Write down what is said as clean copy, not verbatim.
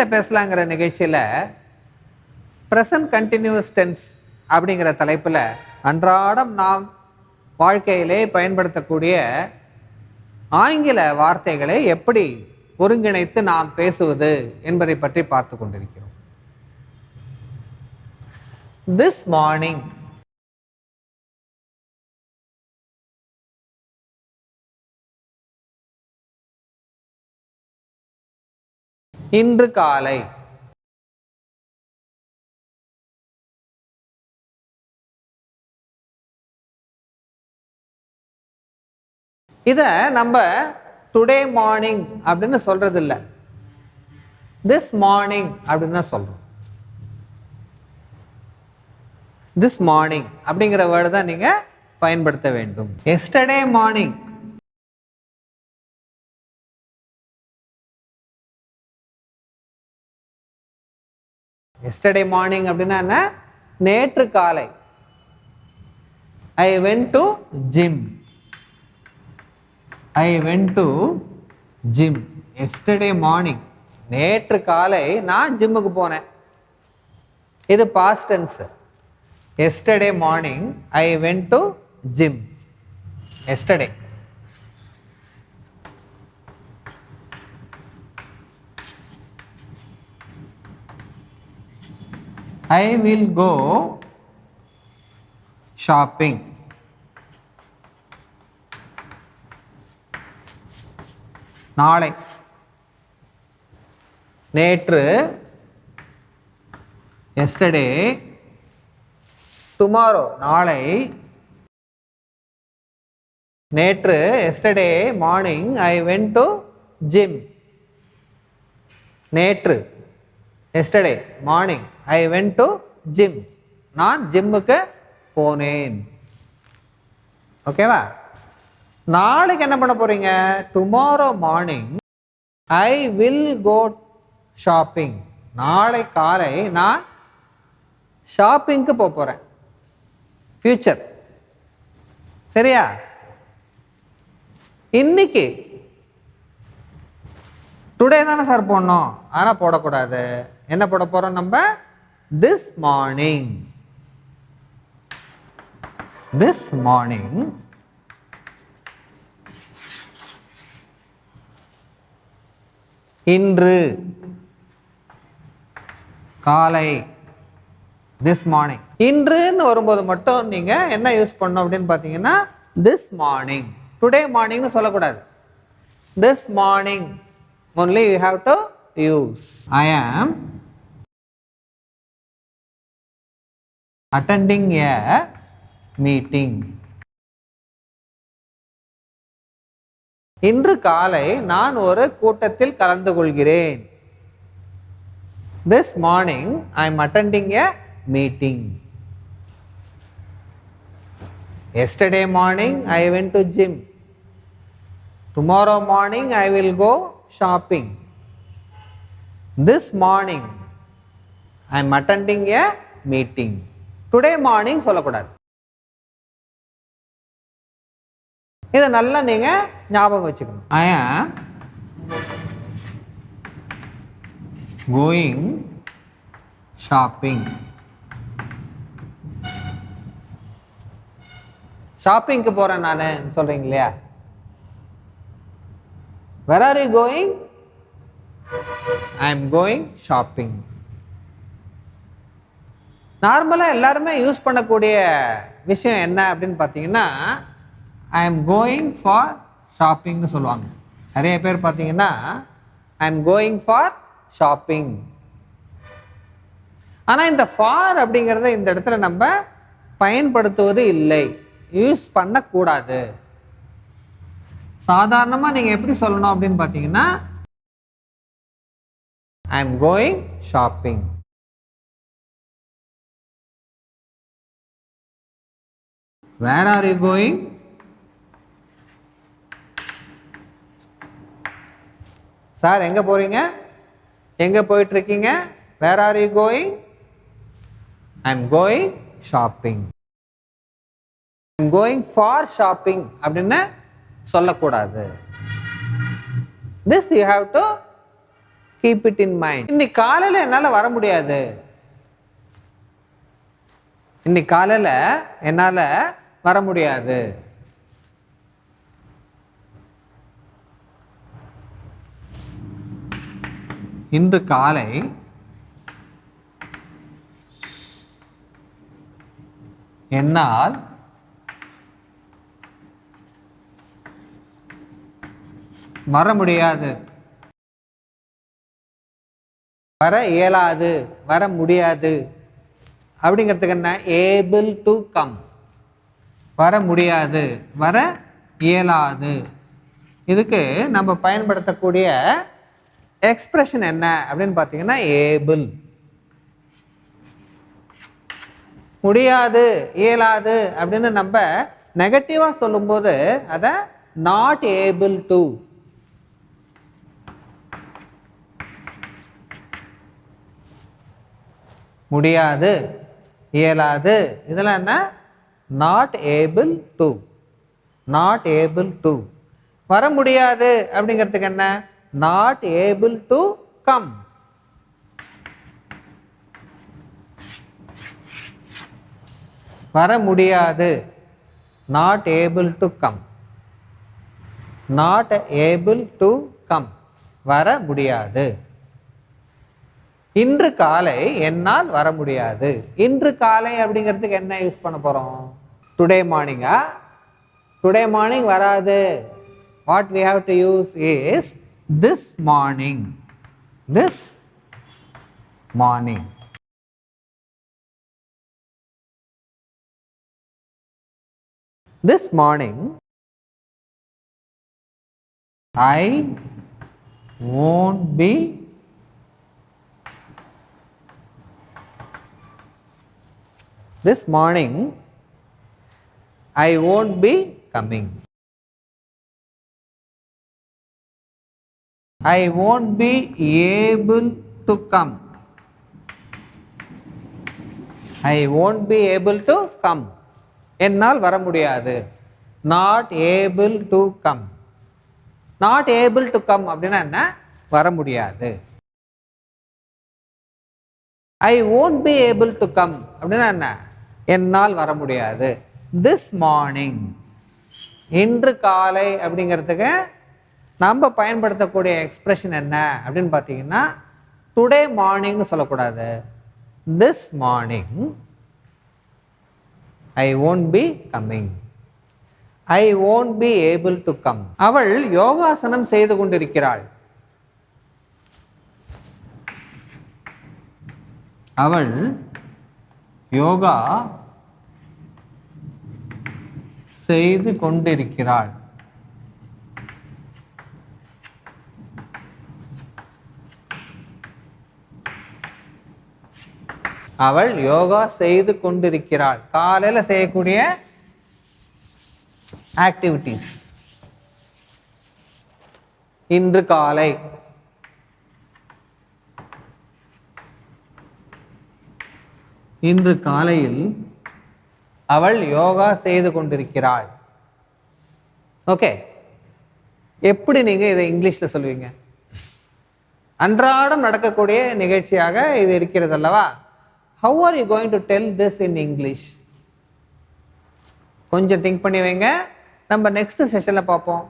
இங்கிலீஷில் பேசலாங்கிற நிகழ்ச்சியில் present continuous tense அப்படிங்கிற தலைப்பில் அன்றாடம் நாம் வாழ்க்கையிலே பயன்படுத்தக்கூடிய ஆங்கில வார்த்தைகளை எப்படி ஒருங்கிணைத்து நாம் பேசுவது என்பதை பற்றி பார்த்து கொண்டிருக்கிறோம். This morning, இன்று காலை, இத நம்ம டுடே மார்னிங் அப்படின்னு சொல்றது இல்லை, திஸ் மார்னிங் அப்படின்னு தான் சொல்றோம். திஸ் மார்னிங் அப்படிங்கிற வேர்டு தான் நீங்க பயன்படுத்த வேண்டும். எஸ்டர்டே மார்னிங், எஸ்டர்டே மார்னிங் அப்படின்னா என்ன? நேற்று காலை. I went to gym. I went to gym yesterday morning. நேற்று காலை நான் ஜிம்முக்கு போனேன். இது past tense. Yesterday morning I went to gym. Yesterday. I will go shopping. நாளை. நேற்று yesterday, tomorrow நாளை. நேற்று yesterday morning I went to gym. நேற்று yesterday morning I went to gym. நான் ஜிம்முக்கு போனேன். ஓகேவா? நாளைக்கு என்ன பண்ண போறீங்க? Tomorrow morning I will go shopping. நாளை காலை நான் ஷாப்பிங்க்கு போறேன். ஃபியூச்சர். சரியா? இன்னைக்கு டுடே தானே சார் போடணும், ஆனால் போடக்கூடாது. என்ன போட போறோம் நம்ம? This morning. This morning. இன்று காலை. This morning. இன்றுன்னு வரும்போது மட்டும் நீங்க என்ன யூஸ் பண்ணணும் அப்படின்னு பார்த்தீங்கன்னா திஸ் மார்னிங். டுடே மார்னிங்னு சொல்லக்கூடாது. This morning only you have to use. I am attending a meeting. இன்று காலை நான் ஒரு கூட்டத்தில் கலந்து கொள்கிறேன். This morning I am attending a meeting. Yesterday morning I went to gym. Tomorrow morning I will go shopping. This morning I am attending a meeting. Today morning சொல்லக்கூடாது. இதை நல்லா நீங்க ஞாபகம் வச்சுக்கணும். I am going shopping. ஷாப்பிங்க்கு போறேன் நானு சொல்றீங்க இல்லையா? Where are you going? I am going shopping. நார்மலா எல்லாருமே யூஸ் பண்ணக்கூடிய விஷயம் என்ன அப்படின்னு பார்த்தீங்கன்னா I am going for shoppingனு சொல்லுவாங்க. நிறைய பேர் பார்த்தீங்கன்னா I am going for shopping. ஆனால் இந்த ஃபார் அப்படிங்கிறத இந்த இடத்துல நம்ம பயன்படுத்துவது இல்லை, யூஸ் பண்ணக்கூடாது. சாதாரணமாக நீங்கள் எப்படி சொல்லணும் அப்படின்னு பார்த்தீங்கன்னா I am going shopping. Where are you going? Sir எங்கே போகிறீங்க? எங்கே போயிட்டு இருக்கீங்க? Where are you going? I am going shopping. I am going for shopping அப்படின்னு சொல்லக்கூடாது. This you have to keep it in mind. இன்னைக்கு காலையில என்னால வர முடியாது, இன்னைக்கு காலையில என்னால வர முடியாது. இன்று காலை என்னால் வர முடியாது, வர இயலாது, வர முடியாது அப்படிங்கிறதுக்கு என்ன? Able to come. வர முடியாது, வர இயலாது. இதுக்கு நம்ம பயன்படுத்தக்கூடிய எக்ஸ்பிரஷன் என்ன அப்படின்னு பார்த்தீங்கன்னா ஏபிள். முடியாது, இயலாது அப்படின்னு நம்ம நெகட்டிவா சொல்லும்போது அதை நாட் ஏபிள் டு. முடியாது, இயலாது, இதெல்லாம் என்ன? Not able to, not able to. வர முடியாது அப்படிங்கிறதுக்கு என்ன? Not able to come. வர முடியாது, not able to come, not able to come, வர முடியாது. இன்று காலை என்னால் வர முடியாது. இன்று காலை அப்படிங்கிறதுக்கு என்ன யூஸ் பண்ண போறோம்? டுடே மார்னிங்கா? டுடே மார்னிங் வராது. What we have to use is this morning. This morning. This morning I won't be this morning I won't be coming. I won't be able to come. I won't be able to come. என்னால் வர முடியாது. Not able to come. Not able to come அப்படின்னா என்ன? வர முடியாது. I won't be able to come அப்படின்னா என்ன? என்னால் வர முடியாது. This morning, இன்று காலை அப்படிங்கிறதுக்கு நம்ம பயன்படுத்தக்கூடிய எக்ஸ்பிரஷன் என்ன அப்படின்னு பார்த்தீங்கன்னா டுடே மார்னிங்னு சொல்லக்கூடாது. This morning I won't be coming. I won't be able to come. அவள் யோகாசனம் செய்து கொண்டிருக்கிறாள். அவள் யோகா செய்து கொண்டிருக்கிறாள். அவள் யோகா செய்து கொண்டிருக்கிறாள். காலையில செய்யக்கூடிய ஆக்டிவிட்டிஸ். இன்று காலை இன்று காலையில் அவள் யோகா செய்து கொண்டிருக்கிறாள். ஓகே, எப்படி நீங்க இதை இங்கிலீஷ்ல சொல்லுவீங்க? அன்றாடம் நடக்கக்கூடிய நிகழ்ச்சியாக இது இருக்கிறது அல்லவா? How are you going to tell this in English? கொஞ்சம் திங்க் பண்ணி வைங்க. நம்ம நெக்ஸ்ட் செஷன்ல பார்ப்போம்.